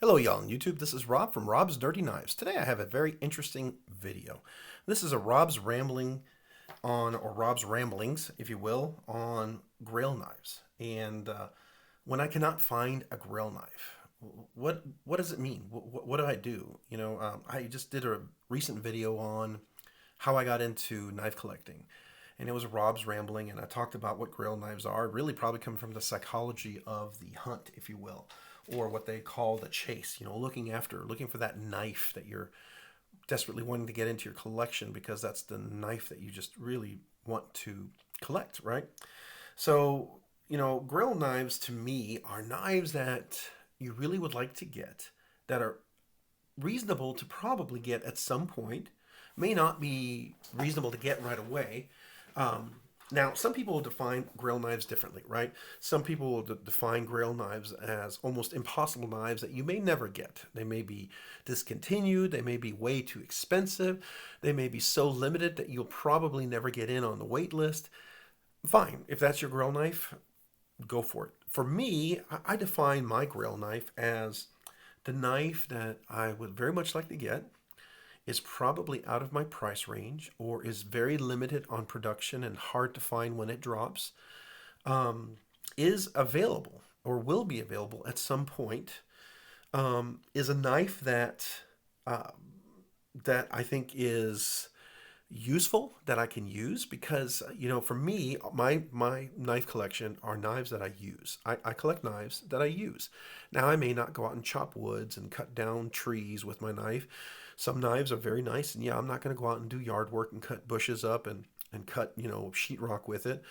Hello y'all on YouTube, this is Rob from Rob's Dirty Knives. Today I have a very interesting video. This is a Rob's rambling on, or Rob's ramblings, if you will, on Grail knives. And when I cannot find a Grail knife, what does it mean? What do I do? I just did a recent video on how I got into knife collecting. And it was Rob's rambling, and I talked about what Grail knives are, really probably coming from the psychology of the hunt, if you will, or what they call the chase, looking for that knife that you're desperately wanting to get into your collection because that's the knife that you just really want to collect, right? So, Grail knives to me are knives that you really would like to get that are reasonable to probably get at some point, may not be reasonable to get right away. Um, Now, some people will define Grail knives differently, right? Some people will define Grail knives as almost impossible knives that you may never get. They may be discontinued, they may be way too expensive, they may be so limited that you'll probably never get in on the wait list. Fine, if that's your Grail knife, go for it. For me, I define my Grail knife as the knife that I would very much like to get, is probably out of my price range or is very limited on production and hard to find when it drops, is available or will be available at some point, is a knife uh, that I think is useful, that I can use because for me, my knife collection are knives that I use. I collect knives that I use. Now I may not go out and chop woods and cut down trees with my knife. Some knives are very nice, and yeah, I'm not going to go out and do yard work and cut bushes up and cut sheetrock with it.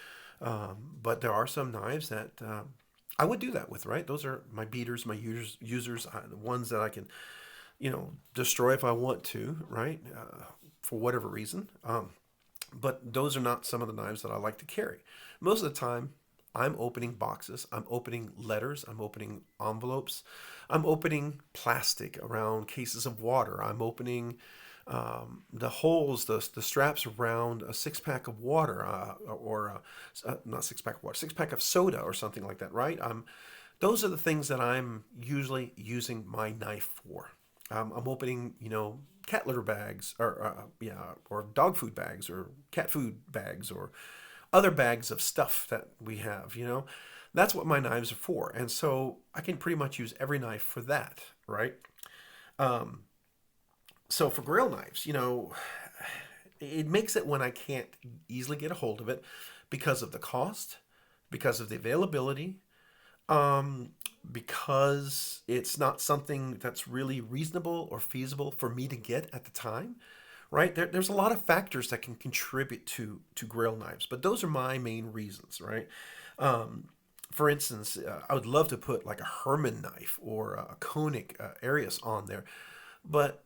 But there are some knives that I would do that with, right? Those are my beaters, my users, the ones that I can destroy if I want to, right? For whatever reason. But those are not some of the knives that I like to carry. Most of the time, I'm opening boxes, I'm opening letters, I'm opening envelopes, I'm opening plastic around cases of water, I'm opening the holes, the straps around a six pack of water, or not six pack of water, six pack of soda or something like that, right? Those are the things that I'm usually using my knife for. I'm opening, cat litter bags, or or dog food bags, or cat food bags, or other bags of stuff that we have. That's what my knives are for, and so I can pretty much use every knife for that, right? Um, so for grill knives, it makes it when I can't easily get a hold of it because of the cost, because of the availability, um, because it's not something that's really reasonable or feasible for me to get at the time, right? There's a lot of factors that can contribute to grill knives, but those are my main reasons, right? Um, for instance, I would love to put like a Herman knife or a Koenig Arius on there, but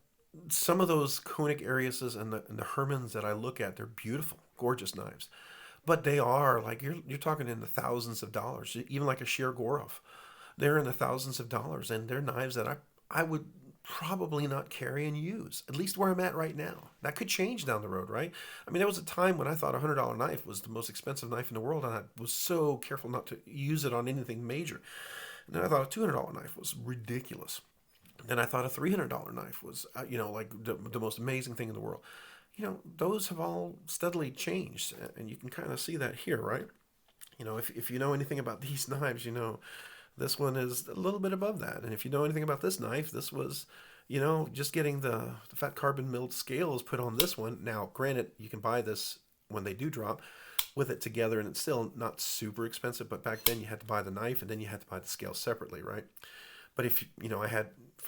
some of those Koenig Ariuses and the Hermans that I look at, they're beautiful, gorgeous knives, but they are like you're talking in the thousands of dollars, even like a Sheer Gorov. They're in the thousands of dollars, and they're knives that I would probably not carry and use, at least where I'm at right now. That could change down the road, right? I mean, there was a time when I thought $100 knife was the most expensive knife in the world, and I was so careful not to use it on anything major. And then I thought a $200 knife was ridiculous. Then I thought a $300 knife was, like the most amazing thing in the world. Those have all steadily changed, and you can kind of see that here, right? If you know anything about these knives, this one is a little bit above that. And if you know anything about this knife, this was, just getting the fat carbon milled scales put on this one. Now, granted, you can buy this when they do drop with it together, and it's still not super expensive. But back then, you had to buy the knife, and then you had to buy the scales separately, right? But if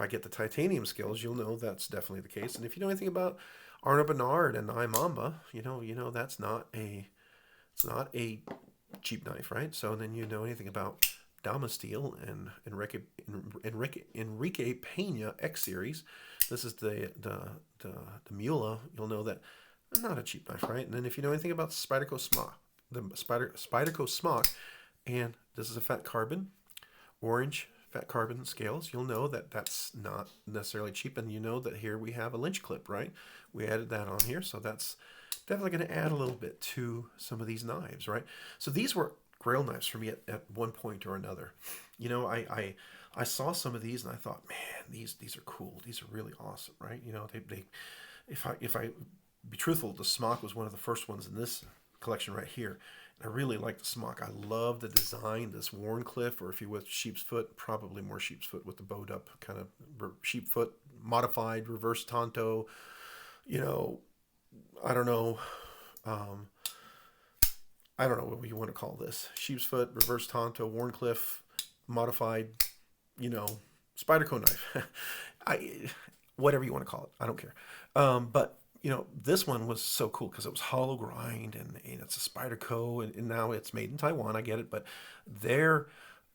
I get the titanium scales, you'll know that's definitely the case. And if you know anything about Arno Bernard and Imamba, that's not a cheap knife, right? So then you know anything about Damasteel and Enrique Pena X series. This is the Mula. You'll know that not a cheap knife, right? And then if you know anything about Spyderco Smock, the Spyderco Smock, and this is a fat carbon orange fat carbon scales, you'll know that that's not necessarily cheap, and you know that here we have a lynch clip, right? We added that on here, so that's definitely going to add a little bit to some of these knives, right? So these were Grail knives for me at one point or another. I I saw some of these and I thought, man, these are cool. These are really awesome, right? They if I be truthful, the smock was one of the first ones in this collection right here. I really like the smock. I love the design, this Warncliffe, or if you with sheep's foot, probably more sheep's foot with the bowed up kind of sheep foot, modified reverse tanto. You know, I don't know. Um, I don't know what you want to call this. Sheep's foot, reverse tanto, Warncliffe, modified, you know, Spyderco knife. I whatever you want to call it. I don't care. But this one was so cool because it was hollow grind and it's a Spyderco and now it's made in Taiwan. I get it, but their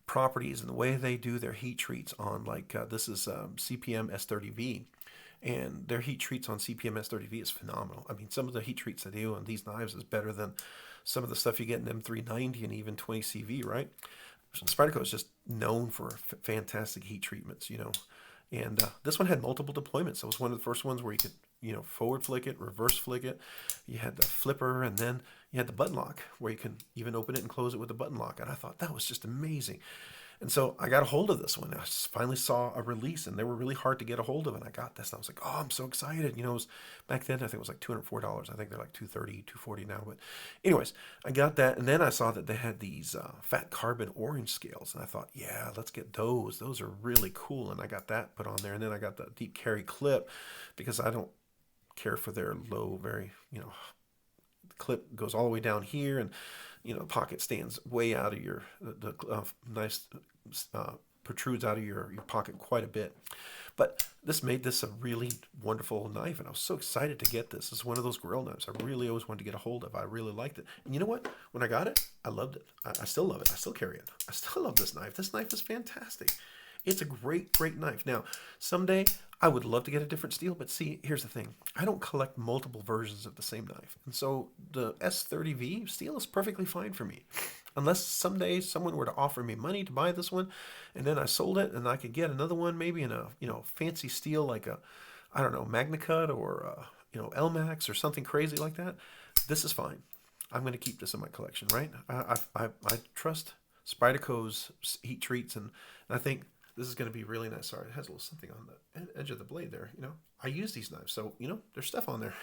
properties and the way they do their heat treats on this is CPM S30V. And their heat treats on CPM S30V is phenomenal. I mean, some of the heat treats they do on these knives is better than some of the stuff you get in M390 and even 20CV, right? Spyderco is just known for fantastic heat treatments, And this one had multiple deployments. So it was one of the first ones where you could, forward flick it, reverse flick it. You had the flipper, and then you had the button lock where you can even open it and close it with the button lock. And I thought that was just amazing. And so I got a hold of this one. I finally saw a release, and they were really hard to get a hold of. And I got this, and I was like, "Oh, I'm so excited!" It was back then. I think it was like $204. I think they're like $230, $240 now. But, anyways, I got that, and then I saw that they had these fat carbon orange scales, and I thought, "Yeah, let's get those. Those are really cool." And I got that put on there, and then I got the deep carry clip because I don't care for their low, very the clip goes all the way down here, and pocket stands way out of the nice protrudes out of your pocket quite a bit. But this made this a really wonderful knife, and I was so excited to get this. It's one of those Grail knives I really always wanted to get a hold of. I really liked it. And you know what? When I got it, I loved it. I still love it. I still carry it. I still love this knife. This knife is fantastic. It's a great, great knife. Now, someday I would love to get a different steel, but see, here's the thing. I don't collect multiple versions of the same knife. And so the S30V steel is perfectly fine for me. Unless someday someone were to offer me money to buy this one, and then I sold it, and I could get another one maybe in a, fancy steel like I don't know, MagnaCut or, LMAX or something crazy like that. This is fine. I'm going to keep this in my collection, right? I trust Spyderco's heat treats, and I think this is going to be really nice. Sorry, it has a little something on the edge of the blade there. I use these knives, so there's stuff on there.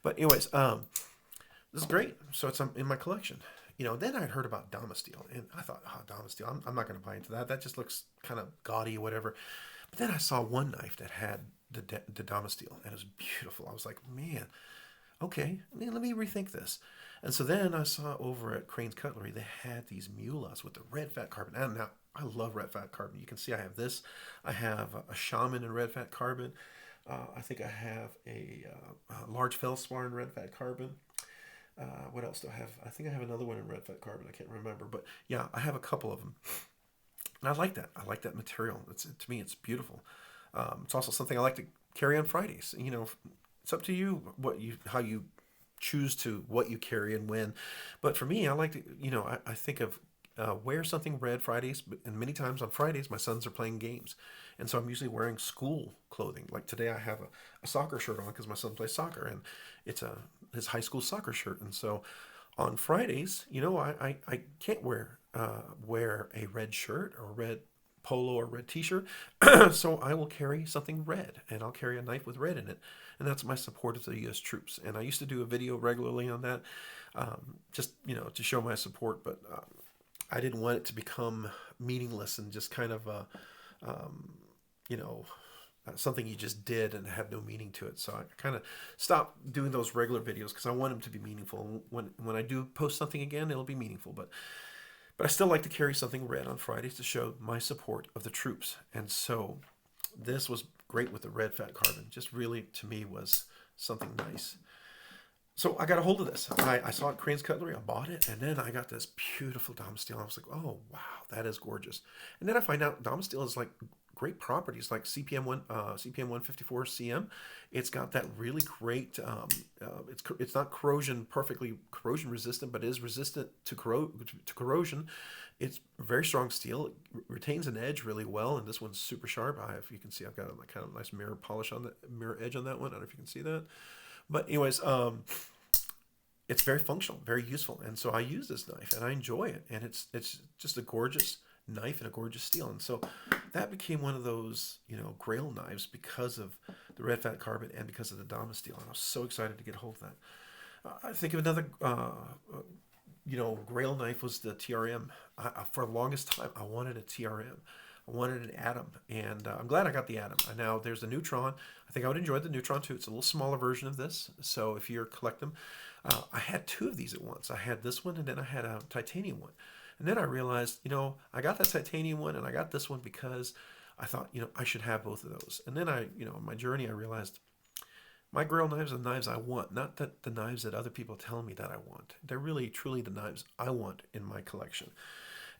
But anyways, this is great. So it's in my collection. Then I heard about Damasteel, and I thought, oh, Damasteel, I'm not going to buy into that. That just looks kind of gaudy or whatever. But then I saw one knife that had the Damasteel, and it was beautiful. I was like, man, okay, let me rethink this. And so then I saw over at Crane's Cutlery, they had these mulas with the red fat carbon. And now I love red fat carbon. You can see I have this. I have a shaman in red fat carbon. I think I have a large feldspar in red fat carbon. What else do I have? I think I have another one in red fat carbon. I can't remember. But yeah, I have a couple of them. And I like that. I like that material. To me, it's beautiful. It's also something I like to carry on Fridays. It's up to you how you choose to what you carry and when. But for me, I like to, I think of wear something red Fridays, and many times on Fridays, my sons are playing games. And so I'm usually wearing school clothing. Like today, I have a soccer shirt on because my son plays soccer, and it's his high school soccer shirt. And so on Fridays, I can't wear a red shirt or red polo or red t-shirt. So I will carry something red, and I'll carry a knife with red in it. And that's my support of the U.S. troops. And I used to do a video regularly on that, just, to show my support. But I didn't want it to become meaningless and just kind of, something you just did and have no meaning to it. So I kind of stopped doing those regular videos because I want them to be meaningful. When I do post something again, it'll be meaningful. But I still like to carry something red on Fridays to show my support of the troops. And so this was great with the red fat carbon. Just really, to me, was something nice. So I got a hold of this. I saw it at Crane's Cutlery. I bought it, and then I got this beautiful Damasteel. I was like, oh, wow, that is gorgeous. And then I find out Damasteel is like great properties, like CPM 154 CM. It's got that really great. It's not perfectly corrosion resistant, but it is resistant to corrosion. It's very strong steel. It retains an edge really well, and this one's super sharp. You can see, I've got a kind of nice mirror polish on the mirror edge on that one. I don't know if you can see that. But anyways, it's very functional, very useful, and so I use this knife and I enjoy it. And it's just a gorgeous knife in a gorgeous steel. And so that became one of those, Grail knives because of the red fat carbon and because of the Dama steel. And I was so excited to get a hold of that. I think of another, Grail knife was the TRM. For the longest time, I wanted a TRM. I wanted an Atom, and I'm glad I got the Atom. Now there's the Neutron. I think I would enjoy the Neutron too. It's a little smaller version of this, so if you're collecting them, I had two of these at once. I had this one, and then I had a titanium one. And then I realized, I got that titanium one, and I got this one because I thought, I should have both of those. And then on my journey, I realized my Grail knives are the knives I want, not that the knives that other people tell me that I want. They're really, truly the knives I want in my collection.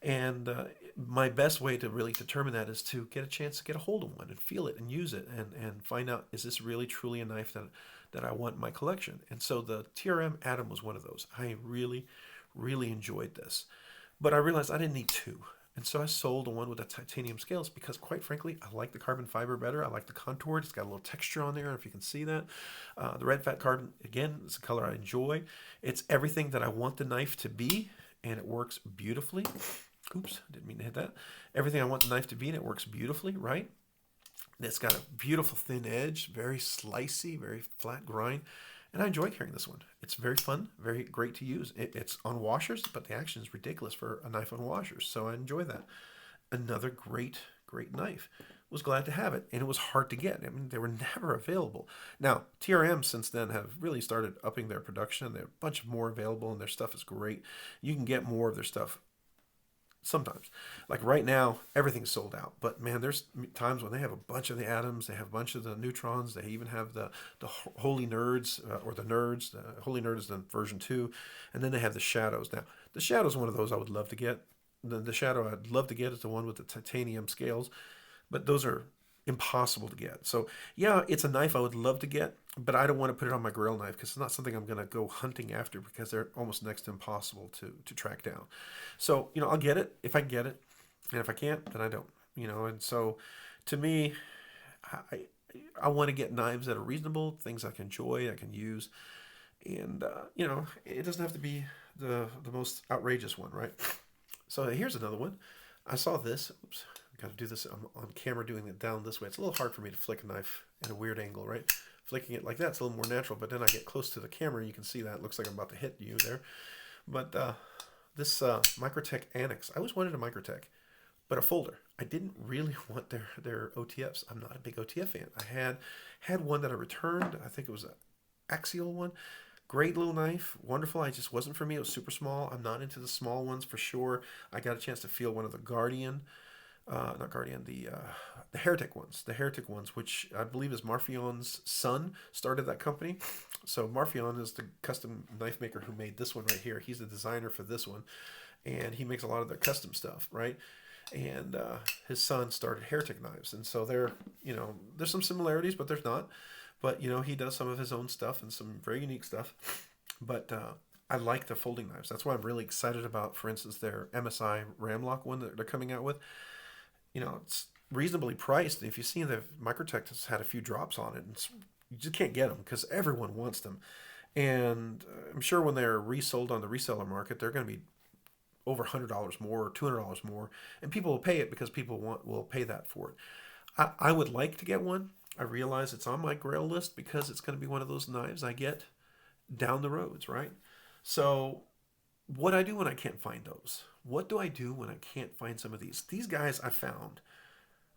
And my best way to really determine that is to get a chance to get a hold of one and feel it and use it and find out, is this really, truly a knife that I want in my collection? And so the TRM Atom was one of those. I really, really enjoyed this. But I realized I didn't need two. And so I sold the one with the titanium scales because, quite frankly, I like the carbon fiber better. I like the contour. It's got a little texture on there, if you can see that. The red fat carbon, again, is a color I enjoy. It's everything that I want the knife to be, and it works beautifully. Oops, didn't mean to hit that. Everything I want the knife to be, and it works beautifully, right? It's got a beautiful thin edge, very slicey, very flat grind. And I enjoy carrying this one. It's very fun, very great to use. It's on washers, but the action is ridiculous for a knife on washers. So I enjoy that. Another great, great knife. Was glad to have it. And it was hard to get. I mean, they were never available. Now, TRM since then have really started upping their production. There are a bunch more available, and their stuff is great. You can get more of their stuff sometimes. Like right now, everything's sold out. But man, there's times when they have a bunch of the Atoms, they have a bunch of the Neutrons, they even have the Holy Nerds, or the Nerds. The Holy Nerd is the version 2. And then they have the Shadows. Now, the Shadow's one of those I would love to get. The Shadow I'd love to get is the one with the titanium scales. But those are impossible to get. So yeah, it's a knife I would love to get, but I don't want to put it on my Grail knife because it's not something I'm going to go hunting after because they're almost next to impossible to track down. So, I'll get it if I can get it. And if I can't, then I don't, and so to me, I want to get knives that are reasonable, things I can enjoy, I can use. And, it doesn't have to be the most outrageous one, right? So here's another one. I saw this. Oops. Got to do this on camera, doing it down this way. It's a little hard for me to flick a knife at a weird angle, right? Flicking it like that's a little more natural, but then I get close to the camera, you can see that. It looks like I'm about to hit you there. But this Microtech Annex, I always wanted a Microtech, but a folder. I didn't really want their OTFs. I'm not a big OTF fan. I had one that I returned. I think it was an axial one. Great little knife, wonderful. I just wasn't for me. It was super small. I'm not into the small ones for sure. I got a chance to feel one of the Guardian. Not Guardian, the Heretic ones, which I believe is Marfion's son started that company. So Marfion is the custom knife maker who made this one right here. He's the designer for this one, and he makes a lot of their custom stuff, right? And his son started Heretic knives, and so there's some similarities, but there's not. But he does some of his own stuff and some very unique stuff. But I like the folding knives. That's why I'm really excited about, for instance, their MSI Ramlock one that they're coming out with. It's reasonably priced. If you see the Microtech has had a few drops on it, and you just can't get them because everyone wants them. And I'm sure when they're resold on the reseller market, they're going to be over $100 more or $200 more, and people will pay it because people will pay that for it. I would like to get one. I realize it's on my Grail list because it's going to be one of those knives I get down the roads, right? So what do I do when I can't find those? What do I do when I can't find some of these? These guys I found,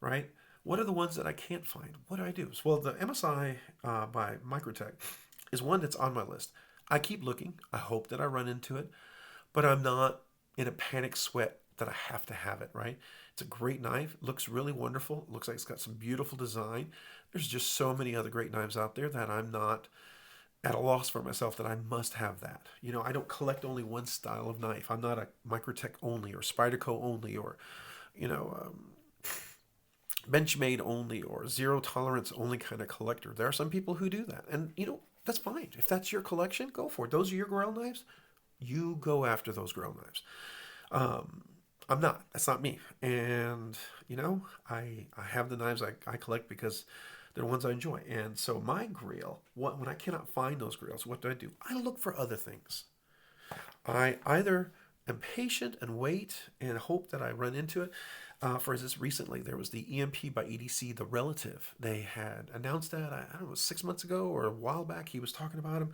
right? What are the ones that I can't find? What do I do? Well, the MSI by Microtech is one that's on my list. I keep looking. I hope that I run into it, but I'm not in a panic sweat that I have to have it, right? It's a great knife. It looks really wonderful. It looks like it's got some beautiful design. There's just so many other great knives out there that I'm not at a loss for myself that I must have that. I don't collect only one style of knife. I'm not a Microtech only or Spyderco only or, Benchmade only or zero tolerance only kind of collector. There are some people who do that. And, that's fine. If that's your collection, go for it. Those are your Grail knives. You go after those Grail knives. I'm not. That's not me. And, I have the knives I collect because they're ones I enjoy. And so my Grail, when I cannot find those Grails, what do? I look for other things. I either am patient and wait and hope that I run into it. For instance, recently there was the EMP by EDC, The Relative. They had announced that, I don't know, 6 months ago or a while back. He was talking about him,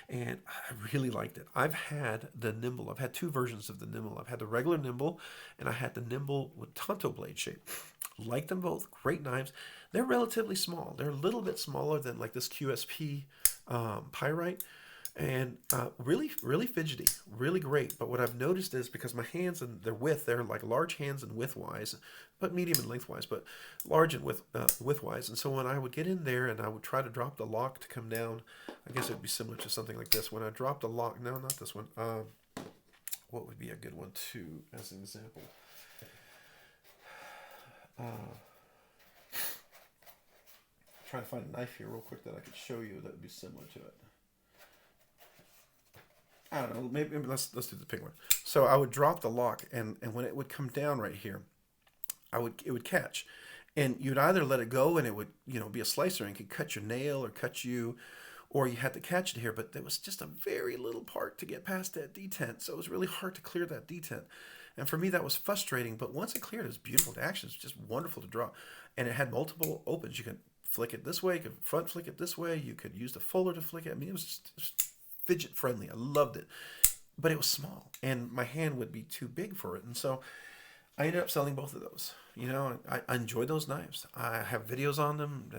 and I really liked it. I've had the Nimble. I've had two versions of the Nimble. I've had the regular Nimble, and I had the Nimble with Tonto blade shape. Like them both, great knives. They're relatively small. They're a little bit smaller than like this QSP Pyrite, and really, really fidgety, really great. But what I've noticed is because my hands and their width, they're like large hands and width-wise, but medium and lengthwise, but large and width-wise. And so when I would get in there and I would try to drop the lock to come down, I guess it would be similar to something like this. When I drop the lock, no, not this one. What would be a good one too, as an example? Trying to find a knife here real quick that I could show you that would be similar to it. I don't know. Maybe let's do the pink one. So I would drop the lock, and when it would come down right here, it would catch, and you'd either let it go and it would be a slicer and could cut your nail or cut you, or you had to catch it here. But there was just a very little part to get past that detent, so it was really hard to clear that detent. And for me, that was frustrating. But once it cleared, it was beautiful. The action was just wonderful to draw, and it had multiple opens. You could flick it this way, you could front flick it this way. You could use the fuller to flick it. I mean, it was just fidget friendly. I loved it, but it was small, and my hand would be too big for it. And so I ended up selling both of those. I enjoy those knives. I have videos on them.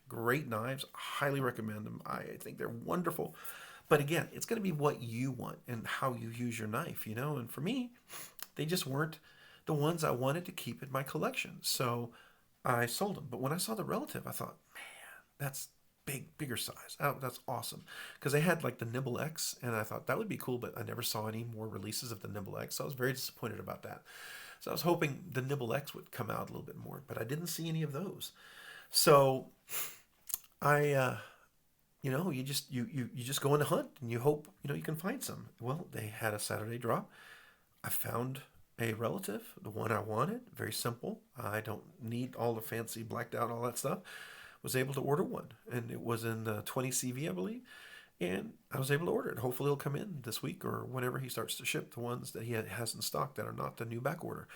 Great knives. Highly recommend them. I think they're wonderful. But again, it's going to be what you want and how you use your knife, And for me, they just weren't the ones I wanted to keep in my collection. So I sold them. But when I saw the Relative, I thought, man, that's bigger size. Oh, that's awesome. Because they had like the Nimble X, and I thought that would be cool, but I never saw any more releases of the Nimble X. So I was very disappointed about that. So I was hoping the Nimble X would come out a little bit more, but I didn't see any of those. So I, you just go on a hunt and you hope, you can find some. Well, they had a Saturday drop. I found a Relative, the one I wanted. Very simple. I don't need all the fancy blacked out, all that stuff. Was able to order one, and it was in 20 CV, I believe. And I was able to order it. Hopefully it'll come in this week or whenever he starts to ship the ones that he has in stock that are not the new back order.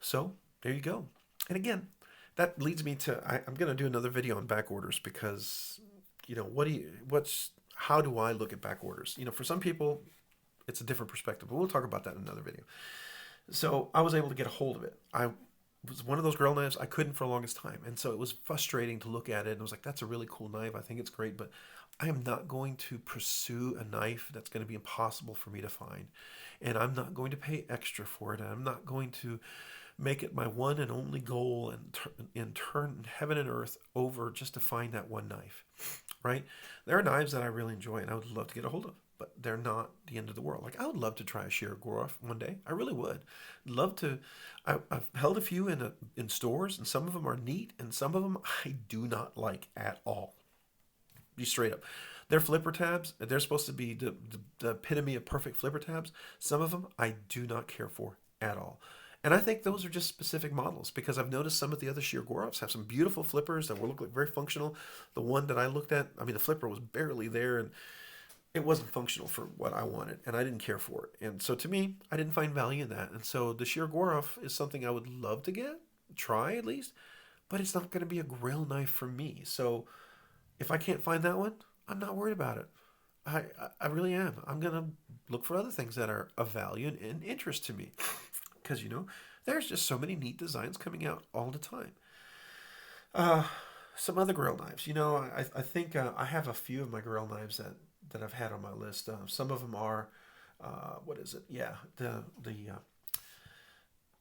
So there you go. And again, that leads me to, I'm going to do another video on back orders because, how do I look at back orders? For some people, it's a different perspective, but we'll talk about that in another video. So I was able to get a hold of it. It was one of those Grail knives I couldn't for the longest time. And so it was frustrating to look at it. And I was like, that's a really cool knife. I think it's great, but I am not going to pursue a knife that's going to be impossible for me to find. And I'm not going to pay extra for it. And I'm not going to make it my one and only goal and turn heaven and earth over just to find that one knife, right? There are knives that I really enjoy and I would love to get a hold of, but they're not the end of the world. Like I would love to try a Shirogorov one day. I really would. Love to. I've held a few in stores, and some of them are neat, and some of them I do not like at all. Be straight up. They're flipper tabs. They're supposed to be the epitome of perfect flipper tabs. Some of them I do not care for at all. And I think those are just specific models because I've noticed some of the other Shirogorovs have some beautiful flippers that will look like very functional. The one that I looked at, the flipper was barely there and it wasn't functional for what I wanted and I didn't care for it. And so to me, I didn't find value in that. And so the Shirogorov is something I would love to try at least, but it's not going to be a Grail knife for me. So if I can't find that one, I'm not worried about it. I really am. I'm going to look for other things that are of value and interest to me. Because, there's just so many neat designs coming out all the time. Some other Grail knives. I think I have a few of my Grail knives that I've had on my list. Some of them are, what is it? Yeah, the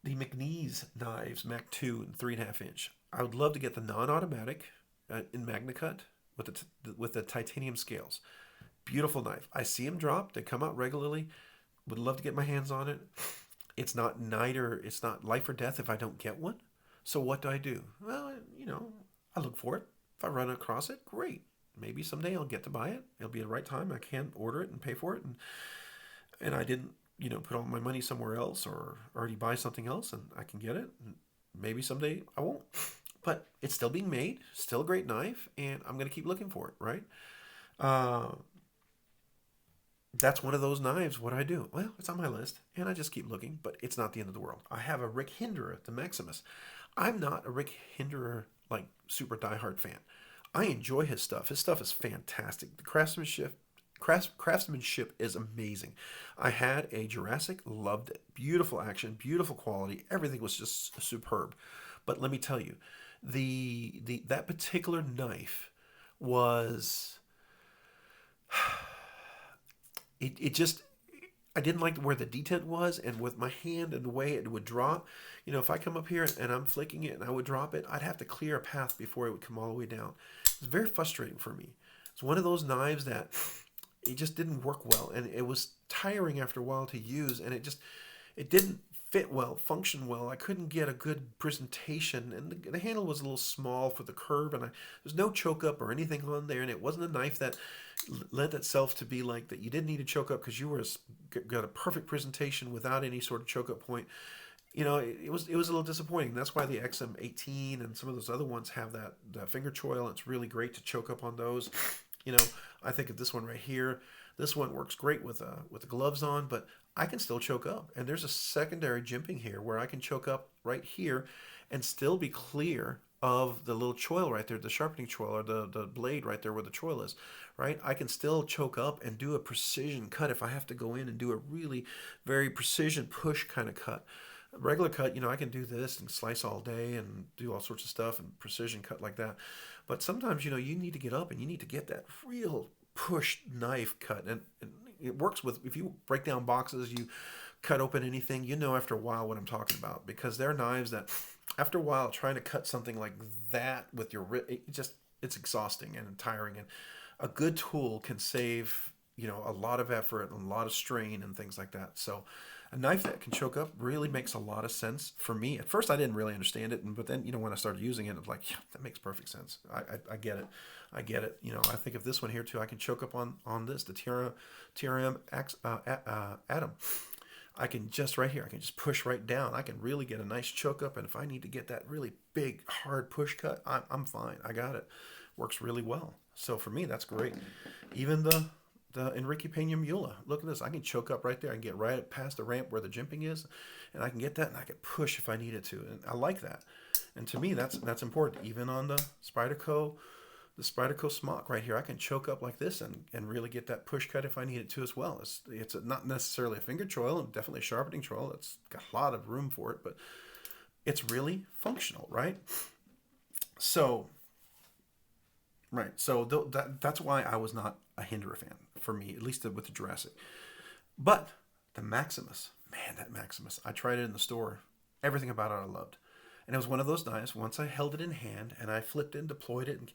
McNeese knives, Mac 2 and 3.5 inch. I would love to get the non-automatic in Magna Cut with the titanium scales. Beautiful knife. I see them drop. They come out regularly. Would love to get my hands on it. It's not it's not life or death if I don't get one. So what do? Well, I look for it. If I run across it, great. Maybe someday I'll get to buy it. It'll be the right time. I can order it and pay for it. And I didn't, put all my money somewhere else or already buy something else and I can get it. And maybe someday I won't. But it's still being made. Still a great knife. And I'm going to keep looking for it, right? that's one of those knives. What do I do? Well, it's on my list, and I just keep looking, but it's not the end of the world. I have a Rick Hinderer, the Maximus. I'm not a Rick Hinderer, like, super diehard fan. I enjoy his stuff. His stuff is fantastic. The craftsmanship is amazing. I had a Jurassic, loved it. Beautiful action, beautiful quality. Everything was just superb. But let me tell you, the that particular knife was it just, I didn't like where the detent was, and with my hand and the way it would drop. If I come up here and I'm flicking it and I would drop it, I'd have to clear a path before it would come all the way down. It's very frustrating for me. It's one of those knives that it just didn't work well, and it was tiring after a while to use, and it didn't fit well, function well. I couldn't get a good presentation, and the handle was a little small for the curve, and there's no choke up or anything on there, and it wasn't a knife that lent itself to be like that. You didn't need a choke up because you were got a perfect presentation without any sort of choke up point. It was a little disappointing. That's why the XM18 and some of those other ones have that finger choil. It's really great to choke up on those. You know, I think of this one right here. This one works great with the gloves on, but I can still choke up. And there's a secondary jimping here where I can choke up right here and still be clear of the little choil right there, the sharpening choil, or the blade right there where the choil is, right? I can still choke up and do a precision cut if I have to go in and do a really very precision push kind of cut. A regular cut, I can do this and slice all day and do all sorts of stuff and precision cut like that. But sometimes, you need to get up and you need to get that real push knife cut. And it works with, if you break down boxes, you cut open anything, after a while what I'm talking about. Because they're knives that, after a while, trying to cut something like that with your wrist, it's exhausting and tiring. And a good tool can save, a lot of effort and a lot of strain and things like that. So a knife that can choke up really makes a lot of sense for me. At first, I didn't really understand it, but then, when I started using it, I was like, yeah, that makes perfect sense. I get it. I get it. I think of this one here too. I can choke up on this, the TRM Atom. I can just right here, I can just push right down. I can really get a nice choke up, and if I need to get that really big, hard push cut, I'm fine. I got it. Works really well. So for me, that's great. Even the Enrique Pena Mula. Look at this. I can choke up right there. I can get right past the ramp where the jimping is, and I can get that, and I can push if I needed to. And I like that. And to me, that's important. Even on the Spyderco Smock right here, I can choke up like this and really get that push cut if I need it to as well. It's not necessarily a finger choil, and definitely a sharpening choil. It's got a lot of room for it, but it's really functional, right? So, right. So that's why I was not a Hinderer fan, for me, at least with the Jurassic. But the Maximus, man, that Maximus, I tried it in the store. Everything about it I loved. And it was one of those knives, once I held it in hand and I flipped it and deployed it, and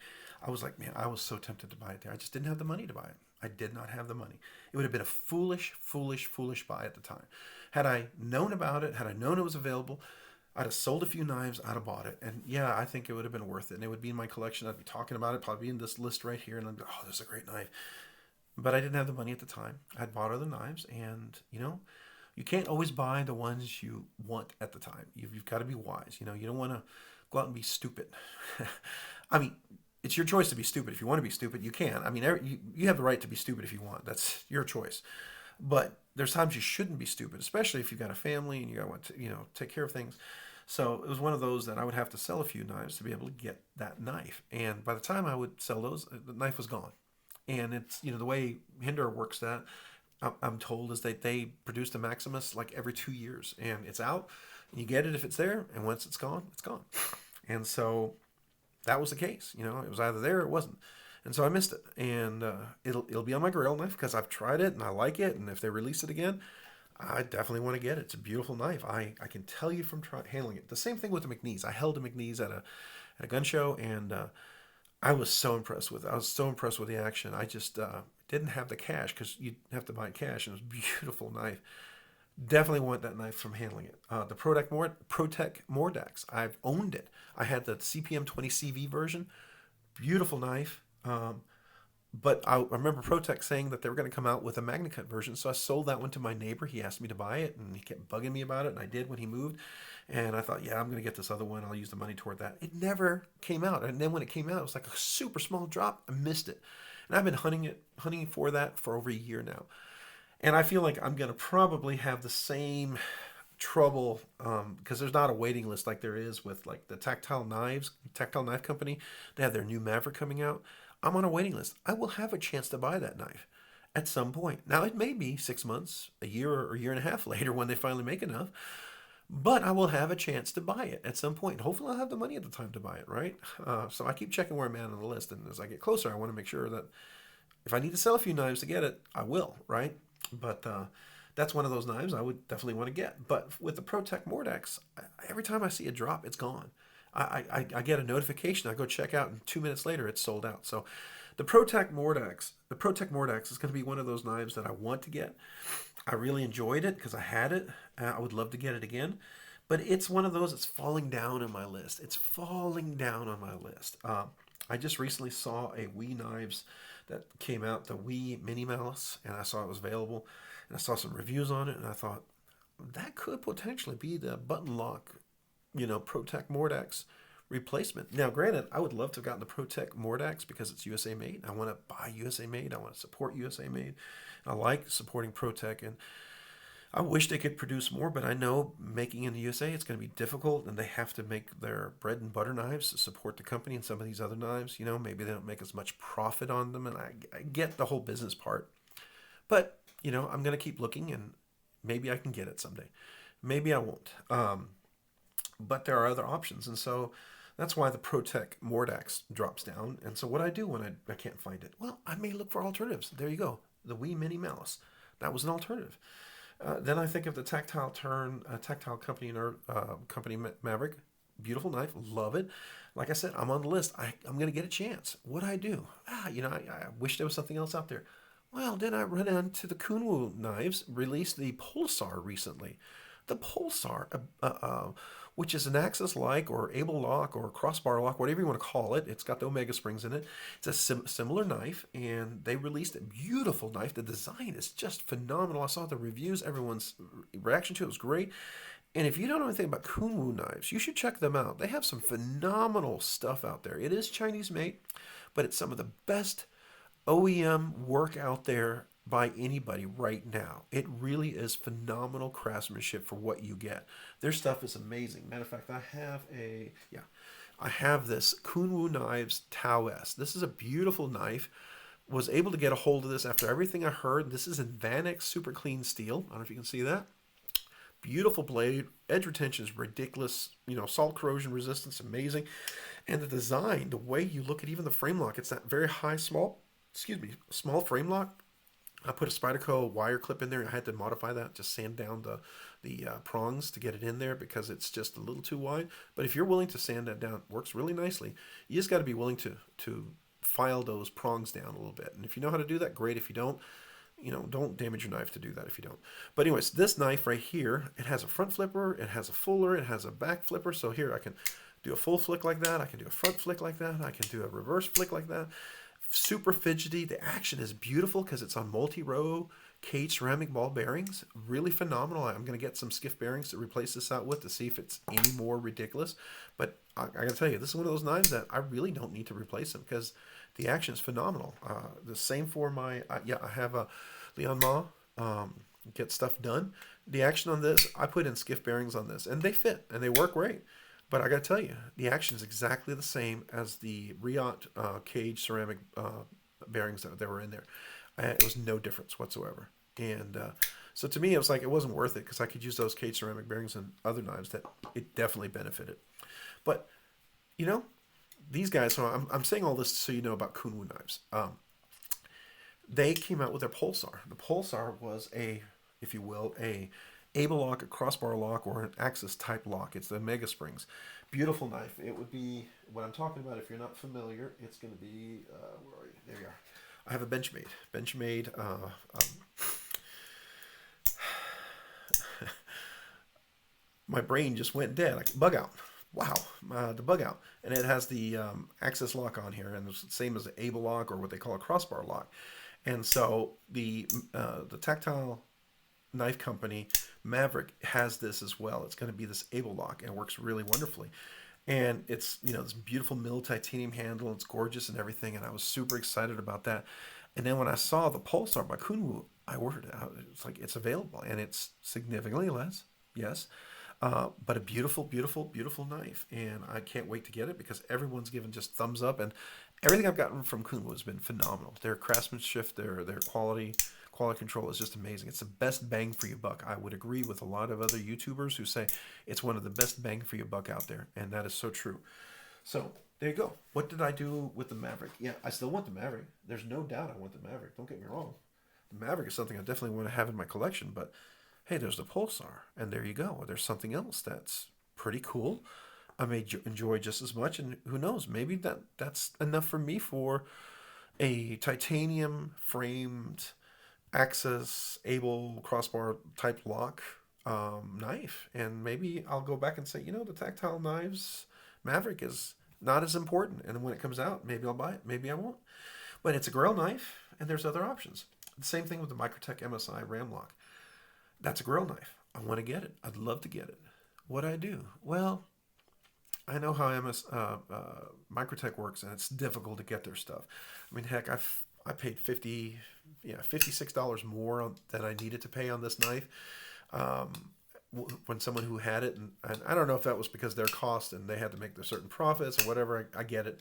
I was like, man, I was so tempted to buy it there. I just didn't have the money to buy it. I did not have the money. It would have been a foolish, foolish, foolish buy at the time. Had I known about it, had I known it was available, I'd have sold a few knives, I'd have bought it. And yeah, I think it would have been worth it. And it would be in my collection. I'd be talking about it, probably in this list right here. And I'd be, oh, this is a great knife. But I didn't have the money at the time. I'd bought other knives. And, you can't always buy the ones you want at the time. You've got to be wise. You don't want to go out and be stupid. I mean, it's your choice to be stupid. If you want to be stupid, you can. I mean, you have the right to be stupid if you want. That's your choice. But there's times you shouldn't be stupid, especially if you've got a family and you got to want to, take care of things. So it was one of those that I would have to sell a few knives to be able to get that knife. And by the time I would sell those, the knife was gone. And it's, the way Hinderer works that, I'm told, is that they produce the Maximus like every 2 years. And it's out, and you get it if it's there. And once it's gone, it's gone. And so that was the case. It was either there or it wasn't. And so I missed it. And it'll be on my Grail knife because I've tried it and I like it. And if they release it again, I definitely want to get it. It's a beautiful knife. I can tell you from handling it. The same thing with the McNeese. I held a McNeese at a gun show, and I was so impressed with it. I was so impressed with the action. I just didn't have the cash because you'd have to buy cash, and it was a beautiful knife. Definitely want that knife from handling it. The Protec Mordax. I've owned it. I had the CPM 20 CV version. Beautiful knife. But I remember Protec saying that they were going to come out with a MagnaCut version, so I sold that one to my neighbor. He asked me to buy it, and he kept bugging me about it, and I did when he moved. And I thought, yeah, I'm going to get this other one. I'll use the money toward that. It never came out, and then when it came out, it was like a super small drop. I missed it, and I've been hunting for that for over a year now. And I feel like I'm going to probably have the same trouble because there's not a waiting list like there is with like the tactile knife company. They have their new Maverick coming out. I'm on a waiting list. I will have a chance to buy that knife at some point. Now it may be 6 months, a year, or a year and a half later when they finally make enough, but I will have a chance to buy it at some point. Hopefully, I'll have the money at the time to buy it, right? So I keep checking where I'm at on the list, and as I get closer, I want to make sure that if I need to sell a few knives to get it, I will, right? But that's one of those knives I would definitely want to get. But with the ProTech Mordex, every time I see a drop, it's gone. I get a notification. I go check out, and 2 minutes later, it's sold out. So the ProTech Mordex is going to be one of those knives that I want to get. I really enjoyed it because I had it. I would love to get it again. But it's one of those that's falling down on my list. It's falling down on my list. I just recently saw a Wii Knives that came out, the Wii Mini Mouse, and I saw it was available. And I saw some reviews on it, and I thought that could potentially be the button lock, ProTech Mordex replacement. Now, granted, I would love to have gotten the ProTech Mordex because it's USA made. I want to buy USA made. I want to support USA made. I like supporting ProTech, and I wish they could produce more, but I know making in the USA it's going to be difficult, and they have to make their bread and butter knives to support the company. And some of these other knives, maybe they don't make as much profit on them, and I get the whole business part. But I'm going to keep looking, and maybe I can get it someday. Maybe I won't. But there are other options, and so that's why the ProTech Mordax drops down. And so what I do when I can't find it, well, I may look for alternatives. There you go, the Wii Mini Mouse. That was an alternative. Then I think of the tactile company company Maverick. Beautiful knife, love it. Like I said, I'm on the list. I'm going to get a chance. What do I do? I wish there was something else out there. Well, then I run into the Kunwu knives, released the Pulsar recently. The Pulsar, which is an axis like or able lock or crossbar lock, whatever you want to call it. It's got the Omega springs in it. It's a similar knife, and they released a beautiful knife. The design is just phenomenal. I saw the reviews. Everyone's reaction to it was great. And if you don't know anything about Kunwu knives, you should check them out. They have some phenomenal stuff out there. It is Chinese made, but it's some of the best OEM work out there by anybody right now. It really is phenomenal craftsmanship for what you get. Their stuff is amazing. Matter of fact, I have this Kunwu Knives Tau S. This is a beautiful knife. Was able to get a hold of this after everything I heard. This is in Vanex super clean steel. I don't know if you can see that. Beautiful blade. Edge retention is ridiculous. Salt corrosion resistance, amazing. And the design, the way you look at even the frame lock, it's that very high, small frame lock. I put a Spyderco wire clip in there. I had to modify that, just sand down the prongs to get it in there because it's just a little too wide. But if you're willing to sand that down, it works really nicely. You just got to be willing to file those prongs down a little bit. And if you know how to do that, great. If you don't, don't damage your knife to do that if you don't. But anyways, this knife right here, it has a front flipper, it has a fuller, it has a back flipper. So here I can do a full flick like that. I can do a front flick like that. I can do a reverse flick like that. Super fidgety. The action is beautiful because it's on multi-row cage ceramic ball bearings. Really phenomenal. I'm going to get some skiff bearings to replace this out with to see if it's any more ridiculous. But I got to tell you, this is one of those knives that I really don't need to replace them because the action is phenomenal. The same for my, I have a Leon Ma, get stuff done. The action on this, I put in skiff bearings on this, and they fit, and they work great. But I got to tell you, the action is exactly the same as the Riot cage ceramic bearings that were in there. It was no difference whatsoever. And so to me, it was like it wasn't worth it because I could use those cage ceramic bearings in other knives that it definitely benefited. But, these guys, so I'm saying all this so you know about Kunwu knives. They came out with their Pulsar. The Pulsar was if you will, a able lock, a crossbar lock, or an axis type lock. It's the Mega Springs. Beautiful knife. It would be what I'm talking about. If you're not familiar, it's going to be where are you? There you are. I have a Benchmade. My brain just went dead. Like bug out. Wow, the bug out, and it has the axis lock on here, and it's the same as the able lock or what they call a crossbar lock. And so the tactile knife company Maverick has this as well. It's going to be this able lock, and it works really wonderfully. And it's this beautiful mill titanium handle. It's gorgeous and everything, and I was super excited about that. And then when I saw the Pulsar by Kunwu, I ordered it. It's like it's available, and it's significantly less. Yes, but a beautiful, beautiful, beautiful knife, and I can't wait to get it because everyone's given just thumbs up, and everything I've gotten from Kunwo has been phenomenal. Their craftsmanship, their quality control is just amazing. It's the best bang for your buck. I would agree with a lot of other YouTubers who say it's one of the best bang for your buck out there, and that is so true. So there you go. What did I do with the Maverick? Yeah, I still want the Maverick. There's no doubt I want the Maverick. Don't get me wrong. The Maverick is something I definitely want to have in my collection, but hey, there's the Pulsar, and there you go. There's something else that's pretty cool. I may enjoy just as much, and who knows, maybe that's enough for me for a titanium framed access able crossbar type lock knife, and maybe I'll go back and say, the tactile knives Maverick is not as important, and when it comes out, maybe I'll buy it, maybe I won't. But it's a Grail knife, and there's other options. The same thing with the Microtech MSI Ram Lock. That's a Grail knife. I want to get it. I'd love to get it. What do I do? Well, I know how Microtech works, and it's difficult to get their stuff. I mean, heck, I paid $56 more than I needed to pay on this knife. Um, when someone who had it, and I don't know if that was because their cost and they had to make their certain profits or whatever. I get it.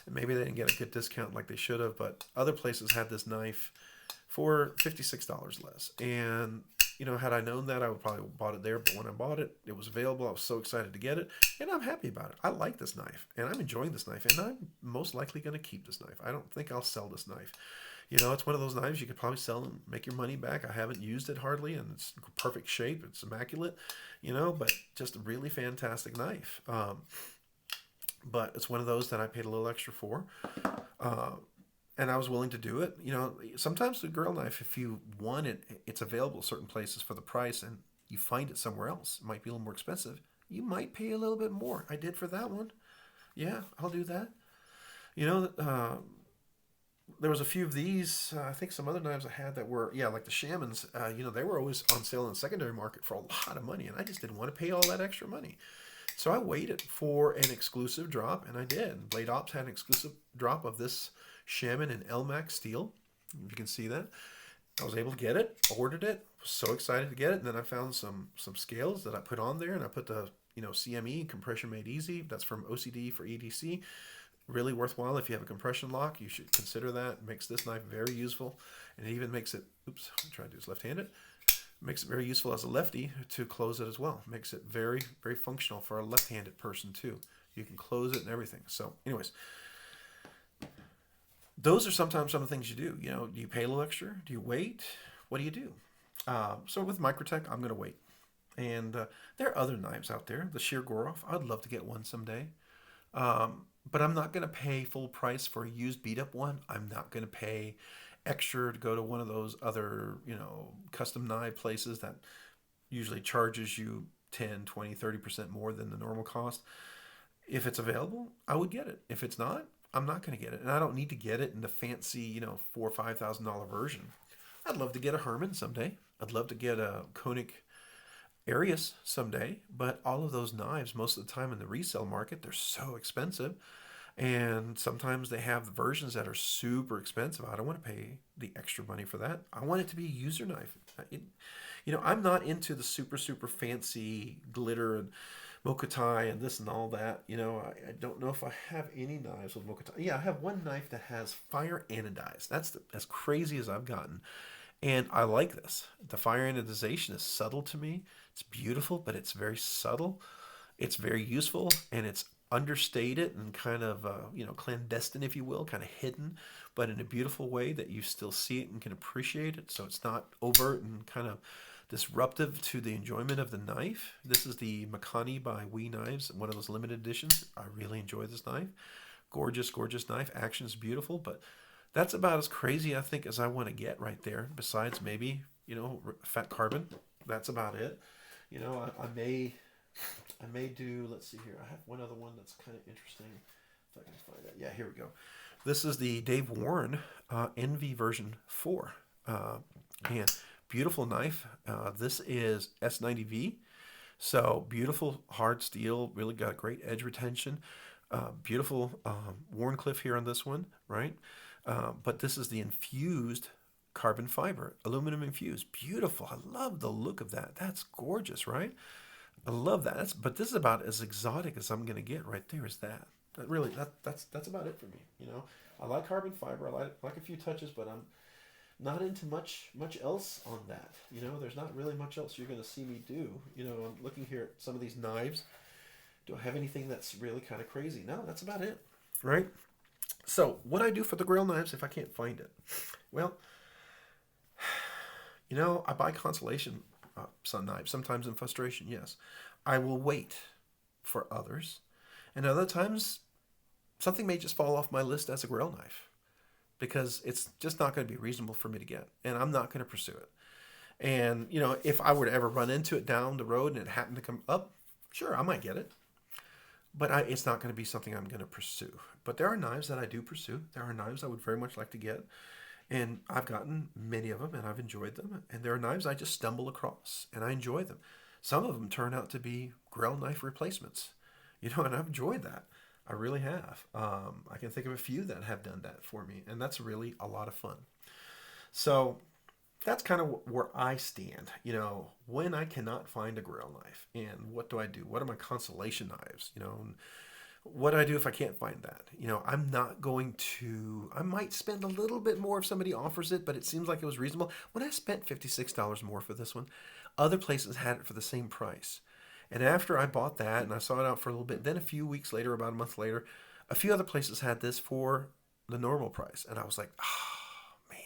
Maybe they didn't get a good discount like they should have, but other places had this knife for $56 less. And had I known that, I would probably have bought it there. But when I bought it, it was available. I was so excited to get it, and I'm happy about it. I like this knife, and I'm enjoying this knife, and I'm most likely going to keep this knife. I don't think I'll sell this knife. It's one of those knives you could probably sell and make your money back. I haven't used it hardly, and it's perfect shape. It's immaculate, but just a really fantastic knife. But it's one of those that I paid a little extra for. Uh, and I was willing to do it. Sometimes the Grail knife, if you want it, it's available at certain places for the price, and you find it somewhere else. It might be a little more expensive. You might pay a little bit more. I did for that one. Yeah, I'll do that. You know, uh, there was a few of these. I think some other knives I had that were, yeah, like the Shamans. They were always on sale in the secondary market for a lot of money, and I just didn't want to pay all that extra money. So I waited for an exclusive drop, and I did. Blade Ops had an exclusive drop of this Shaman and LMAX steel. If you can see that, I was able to get it. Ordered it. Was so excited to get it. And then I found some scales that I put on there, and I put the CME, compression made easy. That's from OCD for EDC. Really worthwhile. If you have a compression lock, you should consider that. It makes this knife very useful, and it even makes it. Oops, I'm trying to do this left-handed. Makes it very useful as a lefty to close it as well. Makes it very, very functional for a left-handed person too. You can close it and everything. So, anyways, those are sometimes some of the things you do. Do you pay a little extra? Do you wait? What do you do? So with Microtech, I'm going to wait. And there are other knives out there. The Sheer Goroff, I'd love to get one someday. But I'm not going to pay full price for a used beat up one. I'm not going to pay extra to go to one of those other, custom knife places that usually charges you 10, 20, 30% more than the normal cost. If it's available, I would get it. If it's not, I'm not going to get it. And I don't need to get it in the fancy, $4,000 or $5,000 version. I'd love to get a Herman someday. I'd love to get a Koenig Arius someday, but all of those knives, most of the time in the resale market, they're so expensive. And sometimes they have versions that are super expensive. I don't want to pay the extra money for that. I want it to be a user knife. I'm not into the super, super fancy glitter and Mokutai and this and all that. I don't know if I have any knives with Mokutai. Yeah, I have one knife that has fire anodized. That's as crazy as I've gotten. And I like this. The fire anodization is subtle to me. It's beautiful, but it's very subtle. It's very useful, and it's understated and kind of, clandestine, if you will, kind of hidden, but in a beautiful way that you still see it and can appreciate it. So it's not overt and kind of disruptive to the enjoyment of the knife. This is the Makani by Wee Knives, one of those limited editions. I really enjoy this knife. Gorgeous, gorgeous knife. Action is beautiful, but that's about as crazy, I think, as I want to get right there. Besides maybe, fat carbon. That's about it. I may do, let's see here. I have one other one that's kind of interesting. If I can find that. Yeah, here we go. This is the Dave Warren Envy version 4. And beautiful knife. This is S90V. So beautiful hard steel. Really got great edge retention. Beautiful Warncliffe here on this one, right? But this is the infused carbon fiber, aluminum infused. Beautiful. I love the look of that. That's gorgeous, right? I love that. But this is about as exotic as I'm going to get right there is that. That's about it for me. I like carbon fiber. I like a few touches, but I'm not into much else on that. There's not really much else you're going to see me do. I'm looking here at some of these knives. Do I have anything that's really kind of crazy? No, that's about it, right? So what I do for the Grail knives if I can't find it? Well, I buy Consolation sun knives, sometimes in frustration, yes. I will wait for others. And other times, something may just fall off my list as a Grail knife because it's just not going to be reasonable for me to get. And I'm not going to pursue it. And, if I were to ever run into it down the road and it happened to come up, sure, I might get it. But it's not going to be something I'm going to pursue. But there are knives that I do pursue. There are knives I would very much like to get. And I've gotten many of them and I've enjoyed them. And there are knives I just stumble across and I enjoy them. Some of them turn out to be Grail knife replacements, and I've enjoyed that. I really have. I can think of a few that have done that for me. And that's really a lot of fun. So that's kind of where I stand, when I cannot find a Grail knife. And what do I do? What are my Consolation knives? And what do I do if I can't find that? I'm not going to, I might spend a little bit more if somebody offers it, but it seems like it was reasonable. When I spent $56 more for this one, other places had it for the same price. And after I bought that and I saw it out for a little bit, then a few weeks later, about a month later, a few other places had this for the normal price. And I was like, man.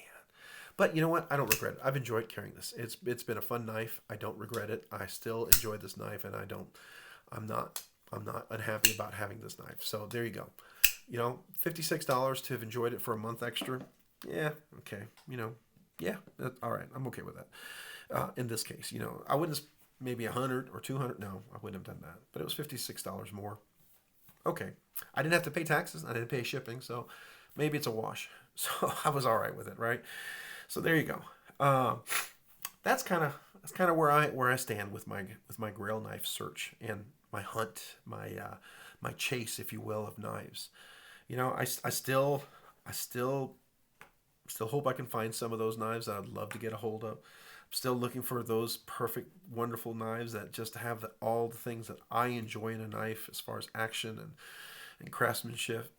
But you know what? I don't regret it. I've enjoyed carrying this. It's been a fun knife. I don't regret it. I still enjoy this knife and I'm not unhappy about having this knife. So there you go. $56 to have enjoyed it for a month extra. Yeah, okay. Yeah, all right. I'm okay with that. In this case, I wouldn't maybe 100 or 200. No, I wouldn't have done that. But it was $56 more. Okay. I didn't have to pay taxes. I didn't pay shipping. So maybe it's a wash. So I was all right with it, right? So there you go. That's kind of where I stand with my Grail knife search and my hunt, my chase, if you will, of knives. I still hope I can find some of those knives that I'd love to get a hold of. I'm still looking for those perfect, wonderful knives that just have all the things that I enjoy in a knife as far as action and craftsmanship.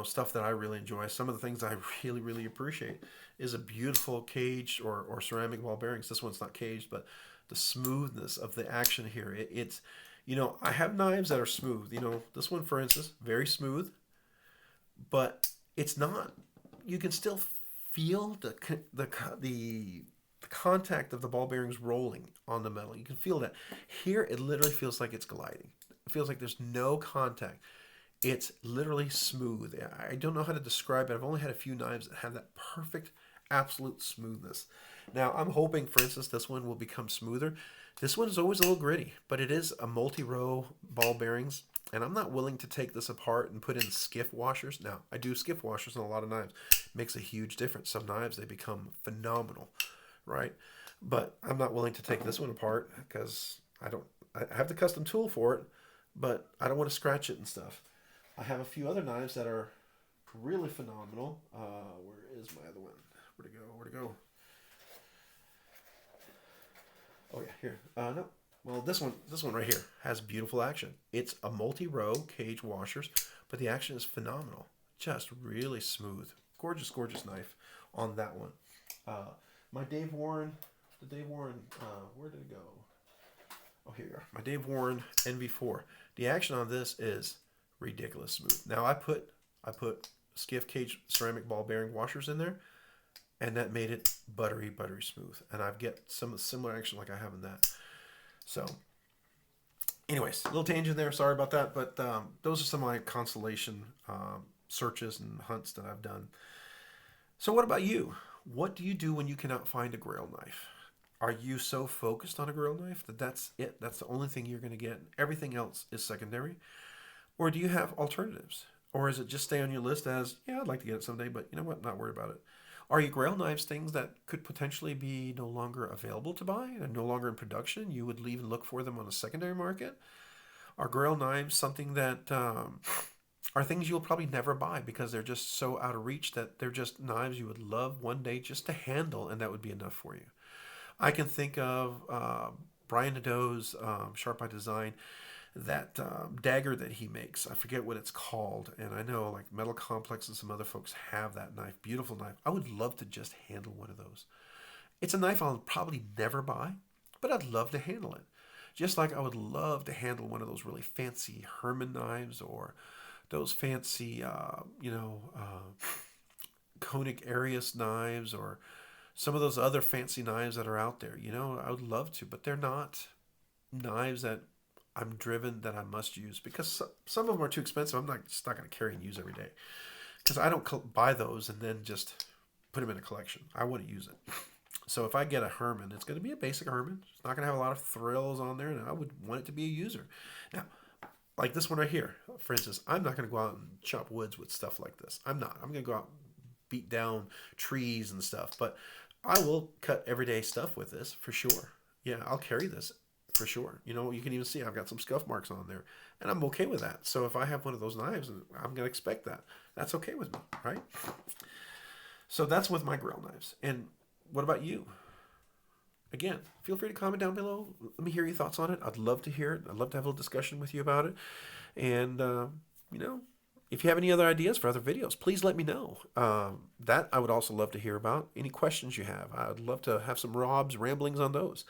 Stuff that I really enjoy. Some of the things I really, really appreciate is a beautiful caged or ceramic ball bearings. This one's not caged, but the smoothness of the action here. It's I have knives that are smooth. This one, for instance, very smooth, but it's not. You can still feel the contact of the ball bearings rolling on the metal. You can feel that. Here, it literally feels like it's gliding. It feels like there's no contact. It's literally smooth. I don't know how to describe it. I've only had a few knives that have that perfect, absolute smoothness. Now, I'm hoping, for instance, this one will become smoother. This one is always a little gritty, but it is a multi-row ball bearings, and I'm not willing to take this apart and put in skiff washers. Now, I do skiff washers on a lot of knives. It makes a huge difference. Some knives, they become phenomenal, right? But I'm not willing to take this one apart because I have the custom tool for it, but I don't want to scratch it and stuff. I have a few other knives that are really phenomenal. Where is my other one? Where'd it go? Oh yeah, here. No. Well, this one right here has beautiful action. It's a multi-row cage washers, but the action is phenomenal. Just really smooth. Gorgeous, gorgeous knife on that one. My Dave Warren, where did it go? Oh, here you are. My Dave Warren NV4. The action on this is ridiculous smooth. Now I put skiff cage ceramic ball bearing washers in there, and that made it buttery smooth. And I've get some similar action like I have in that. So, anyways, a little tangent there. Sorry about that, but those are some of my Consolation searches and hunts that I've done. So, what about you? What do you do when you cannot find a Grail knife? Are you so focused on a Grail knife that that's it? That's the only thing you're going to get. Everything else is secondary. Or do you have alternatives? Or is it just stay on your list as, yeah, I'd like to get it someday, but you know what? Not worried about it. Are your Grail knives things that could potentially be no longer available to buy and no longer in production? You would leave and look for them on the secondary market? Are Grail knives something that are things you'll probably never buy because they're just so out of reach that they're just knives you would love one day just to handle, and that would be enough for you. I can think of Brian Nadeau's Sharp by Design, that dagger that he makes. I forget what it's called, and I know like Metal Complex and some other folks have that knife. Beautiful knife. I would love to just handle one of those. It's a knife I'll probably never buy, but I'd love to handle it. Just like I would love to handle one of those really fancy Herman knives or those fancy, Koenig Arius knives or some of those other fancy knives that are out there. I would love to, but they're not knives that I'm driven that I must use because some of them are too expensive. I'm not just not going to carry and use every day because I don't buy those and then just put them in a collection. I want to use it. So if I get a Herman, it's going to be a basic Herman. It's not going to have a lot of thrills on there, and I would want it to be a user. Now, like this one right here, for instance, I'm not going to go out and chop woods with stuff like this. I'm not. I'm going to go out and beat down trees and stuff, but I will cut everyday stuff with this for sure. Yeah, I'll carry this for sure. You can even see I've got some scuff marks on there, and I'm okay with that. So if I have one of those knives, I'm going to expect that. That's okay with me, right? So that's with my Grail knives. And what about you? Again, feel free to comment down below. Let me hear your thoughts on it. I'd love to hear it. I'd love to have a little discussion with you about it. And, if you have any other ideas for other videos, please let me know. That I would also love to hear about. Any questions you have. I'd love to have some Rob's ramblings on those.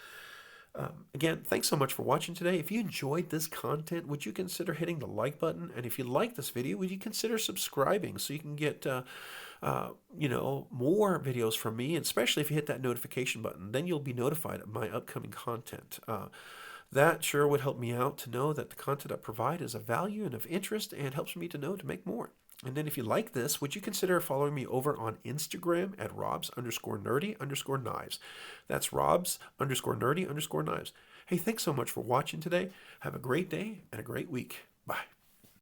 Again, thanks so much for watching today. If you enjoyed this content, would you consider hitting the like button? And if you like this video, would you consider subscribing so you can get more videos from me, and especially if you hit that notification button, then you'll be notified of my upcoming content. That sure would help me out to know that the content I provide is of value and of interest and helps me to know to make more. And then if you like this, would you consider following me over on Instagram at robs_nerdy_knives. That's robs_nerdy_knives. Hey, thanks so much for watching today. Have a great day and a great week. Bye.